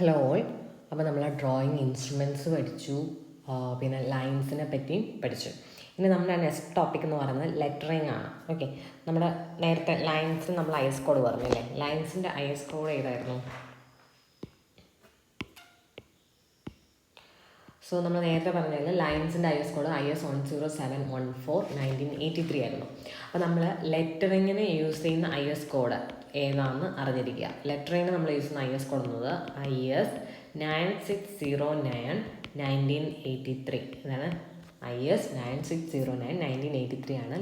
Hello all. അപ്പോൾ നമ്മൾ drawing instruments പഠിച്ചു, പിന്നെ ലൈൻസിനെ പറ്റിയും പഠിച്ചു. ഇനി നമ്മുടെ നെക്സ്റ്റ് ടോപ്പിക് എന്ന് പറയുന്നത് ലെറ്ററിങ് ആണ്. ഓക്കെ, നമ്മുടെ നേരത്തെ ലൈൻസിന് നമ്മൾ ഐഎസ് കോഡ് പറഞ്ഞില്ലേ? ലൈൻസിൻ്റെ ഐഎസ് കോഡ് ഏതായിരുന്നു? സോ നമ്മൾ നേരത്തെ പറഞ്ഞാൽ ലൈൻസിൻ്റെ ഐഎസ് കോഡ് IS 10714/1983 ആയിരുന്നു. അപ്പോൾ നമ്മൾ ലെറ്ററിങ്ങിന് യൂസ് ചെയ്യുന്ന IS കോഡ് ഏതാണെന്ന് അറിഞ്ഞിരിക്കുക. ലെറ്ററിങ്ങിന് നമ്മൾ യൂസ് ചെയ്യുന്ന IS കോഡ് എന്നത് IS 9609/1983. ഇതാണ് IS 9609/1983 ആണ്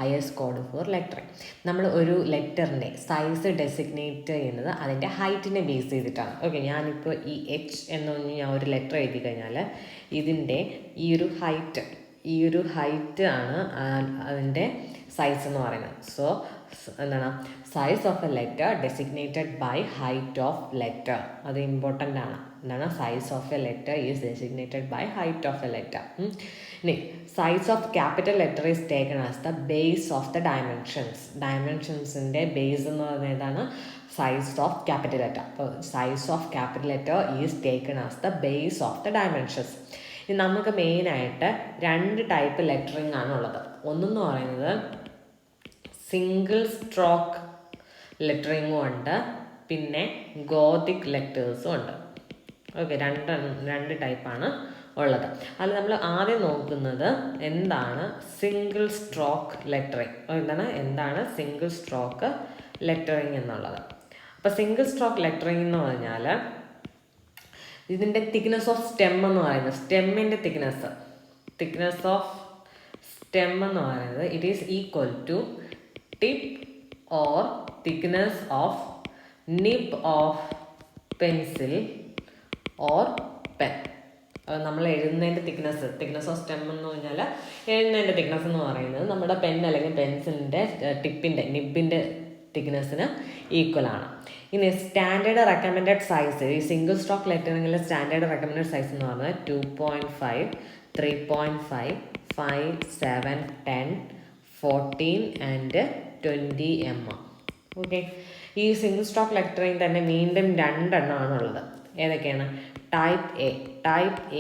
IS കോഡ് ഫോർ ലെറ്ററിങ്. നമ്മൾ ഒരു ലെറ്ററിൻ്റെ സൈസ് ഡെസിഗ്നേറ്റ് ചെയ്യുന്നത് അതിൻ്റെ ഹൈറ്റിനെ ബേസ് ചെയ്തിട്ടാണ്. ഓക്കെ, ഞാനിപ്പോൾ ഈ H എന്ന് ഞാൻ ഒരു ലെറ്റർ എഴുതി കഴിഞ്ഞാൽ ഇതിൻ്റെ ഈ ഒരു ഹൈറ്റ് ആണ് അതിൻ്റെ സൈസ് എന്ന് പറയുന്നത്. സോ എന്താണ് size of a letter designated by height of letter. അത് ഇമ്പോർട്ടൻ്റ് ആണ്. എന്താണ് size of a letter is designated by height of a letter. ഇനി size of capital letter is taken as the base of the ഡയമെൻഷൻസിൻ്റെ base എന്ന് പറയുന്നത് ഏതാണ്? Size of capital letter. അപ്പോൾ size of capital letter is taken as the base of the dimensions. ഇനി നമുക്ക് മെയിനായിട്ട് 2 type lettering ആണ് ഉള്ളത്. ഒന്നെന്ന് പറയുന്നത് സിംഗിൾ സ്ട്രോക്ക് ലെറ്ററിങ്ങും ഉണ്ട്, പിന്നെ ഗോതിക് ലെറ്റേഴ്സും ഉണ്ട്. ഓക്കെ, രണ്ട് ടൈപ്പാണ് ഉള്ളത്. അതിൽ നമ്മൾ ആദ്യം നോക്കുന്നത് എന്താണ് സിംഗിൾ സ്ട്രോക്ക് ലെറ്ററിങ്. എന്താണ് സിംഗിൾ സ്ട്രോക്ക് ലെറ്ററിങ് എന്നുള്ളത്. അപ്പോൾ സിംഗിൾ സ്ട്രോക്ക് ലെറ്ററിങ് എന്ന് പറഞ്ഞാൽ ഇതിൻ്റെ തിക്നെസ് ഓഫ് സ്റ്റെം എന്ന് പറയുന്നത്, സ്റ്റെമ്മിൻ്റെ തിക്നെസ് ഓഫ് സ്റ്റെം എന്ന് പറയുന്നത് it is equal to tip or thickness of nib of pencil or pen. നമ്മൾ എഴുതുന്നതിൻ്റെ തിക്നെസ് ഓഫ് സ്റ്റെം എന്ന് പറഞ്ഞാൽ എഴുതുന്നതിൻ്റെ തിക്നെസ് എന്ന് പറയുന്നത് നമ്മുടെ പെൻ അല്ലെങ്കിൽ പെൻസിലിൻ്റെ ടിപ്പിൻ്റെ നിബിൻ്റെ തിക്നെസ്സിന് ഈക്വൽ ആണ്. ഇനി സ്റ്റാൻഡേർഡ് റെക്കമെൻഡഡ് സൈസ്, ഈ സിംഗിൾ സ്ട്രോക്ക് ലെറ്ററിങ്ങിലെ സ്റ്റാൻഡേർഡ് റെക്കമെൻഡഡ് സൈസ് എന്ന് പറഞ്ഞാൽ 2.5, 3.5, 5, 7, 10, 14 and 20 mm. ഓക്കെ, ഈ സിംഗിൾ സ്ട്രോക്ക് ലെറ്ററിങ് തന്നെ വീണ്ടും 2 എണ്ണമാണുള്ളത്. ഏതൊക്കെയാണ്? ടൈപ്പ്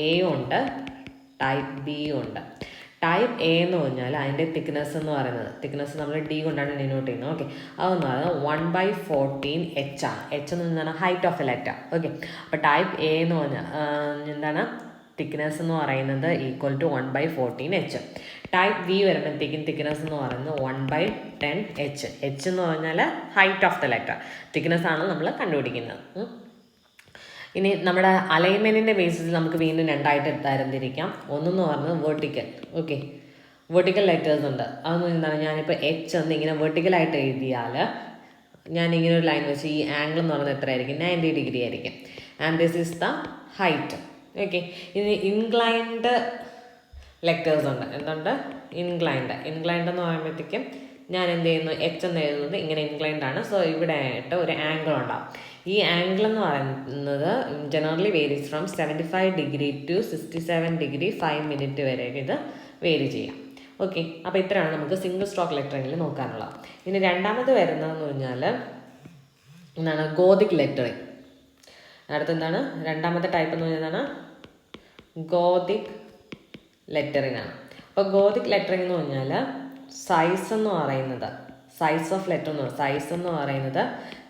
എ ഉണ്ട്, ടൈപ്പ് ബി ഉണ്ട്. ടൈപ്പ് എ എന്ന് പറഞ്ഞാൽ അതിൻ്റെ തിക്നെസ് എന്ന് പറയുന്നത്, തിക്നെസ് നമ്മൾ D കൊണ്ടാണ് ഡിനോട്ട് ചെയ്യുന്നത്. ഓക്കെ, അതെന്ന് പറയുന്നത് 1/14 H ആണ്. H എന്ന് പറഞ്ഞാൽ height of a letter. Okay, അപ്പോൾ ടൈപ്പ് എ എന്ന് പറഞ്ഞാൽ എന്താണ് തിക്നെസ് എന്ന് പറയുന്നത് equal to 1/14 H. Type B വരുമ്പോഴത്തേക്കും തിക്നെസ് എന്ന് പറയുന്നത് 1/10 H. H എന്ന് പറഞ്ഞാൽ height of the letter, thickness ആണ് നമ്മൾ കണ്ടുപിടിക്കുന്നത്. ഇനി നമ്മുടെ അലൈൻമെൻറ്റിൻ്റെ ബേസിസിൽ നമുക്ക് വീണ്ടും 2ആയിട്ട് തരംതിരിക്കാം. ഒന്നെന്ന് പറയുന്നത് വെർട്ടിക്കൽ. ഓക്കെ, വെർട്ടിക്കൽ ലെറ്റേഴ്സ് ഉണ്ട്. അതെന്ന് എന്താണ്, ഞാനിപ്പോൾ H എന്ന് ഇങ്ങനെ വെർട്ടിക്കലായിട്ട് എഴുതിയാൽ ഞാനിങ്ങനെ ഒരു ലൈൻ വെച്ച് ഈ ആംഗിൾ എന്ന് പറയുന്നത് എത്രയായിരിക്കും? 90 ഡിഗ്രി ആയിരിക്കും. And this is the height. Okay, ഇനി ഇൻക്ലൈൻഡ് ലെറ്റേഴ്സ് ഉണ്ട്. എന്തുണ്ട്? ഇൻക്ലൈൻഡ് എന്ന് പറയുമ്പോഴത്തേക്കും ഞാൻ എന്ത് ചെയ്യുന്നു? H എന്ന് എഴുതുന്നത് ഇങ്ങനെ ഇൻക്ലൈൻഡ് ആണ്. സോ ഇവിടെ ആയിട്ട് ഒരു ആംഗിൾ ഉണ്ടാവും. ഈ ആംഗിൾ എന്ന് പറയുന്നത് generally varies from 75 degree to 67 degree 5 minute വരെ ഇത് വേരി ചെയ്യാം. ഓക്കെ, അപ്പോൾ ഇത്രയാണ് നമുക്ക് സിംഗിൾ സ്ട്രോക്ക് ലെറ്ററിങ്ങിൽ നോക്കാനുള്ളത്. ഇനി രണ്ടാമത് വരുന്നതെന്ന് പറഞ്ഞാൽ എന്താണ്? Gothic lettering. അടുത്തെന്താണ്? രണ്ടാമത്തെ ടൈപ്പ് എന്ന് പറയുന്നതാണ് ഗോതിക് ലെറ്ററിങ് ആണ്. അപ്പോൾ ഗോതിക് ലെറ്ററിങ് എന്ന് പറഞ്ഞാൽ സൈസ് എന്ന് പറയുന്നത്, സൈസ് ഓഫ് ലെറ്റർ എന്ന് പറയുന്നത്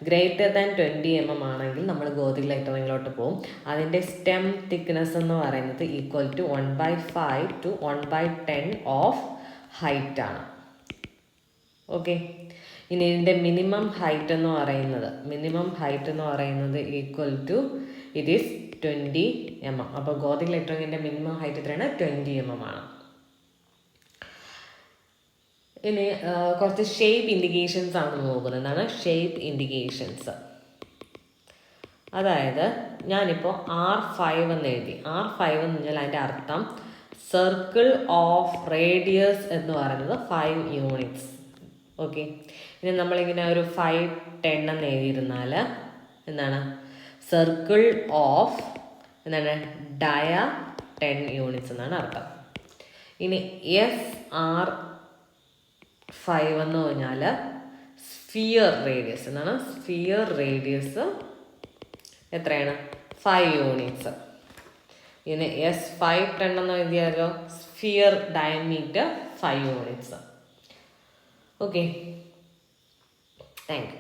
ഗ്രേറ്റർ ദാൻ 20 mm ആണെങ്കിൽ നമ്മൾ ഗോതിക് ലെറ്ററിങ്ങിലോട്ട് പോകും. അതിൻ്റെ സ്റ്റെം തിക്നെസ് എന്ന് പറയുന്നത് equal to 1/5 to 1/10 of height ആണ്. ഓക്കെ, ഇനി ഇതിൻ്റെ മിനിമം ഹൈറ്റ് എന്ന് പറയുന്നത് equal to it is 20 mm. അപ്പോൾ ഗോതിക് ലെറ്ററിങ്ങിൻ്റെ മിനിമം ഹൈറ്റ് എത്രയാണ്? 20 mm ആണ്. ഇനി കുറച്ച് ഷേപ്പ് ഇൻഡിക്കേഷൻസ് ആണ് നോക്കുന്നത്. എന്താണ് ഷേപ്പ് ഇൻഡിക്കേഷൻസ്? അതായത് ഞാനിപ്പോൾ R5 എന്ന് എഴുതി. R5 എന്ന് പറഞ്ഞാൽ അതിൻ്റെ അർത്ഥം സർക്കിൾ ഓഫ് റേഡിയസ് എന്ന് പറയുന്നത് 5 യൂണിറ്റ്സ്. ഓക്കെ, ഇനി നമ്മളിങ്ങനെ ഒരു 5, 10 എന്ന് എഴുതിയിരുന്നാൽ എന്താണ്? സർക്കിൾ ഓഫ് എന്താണ്? ഡയ 10 യൂണിറ്റ്സ് എന്നാണ് അർത്ഥം. ഇനി SR5 എന്ന് പറഞ്ഞാൽ സ്ഫിയർ റേഡിയസ്. എന്താണ്? സ്ഫിയർ റേഡിയസ് എത്രയാണ്? 5 യൂണിറ്റ്സ്. ഇതിന് S5 10 എന്ന് എഴുതിയാലോ, sphere diameter 5 units. Okay, thank U.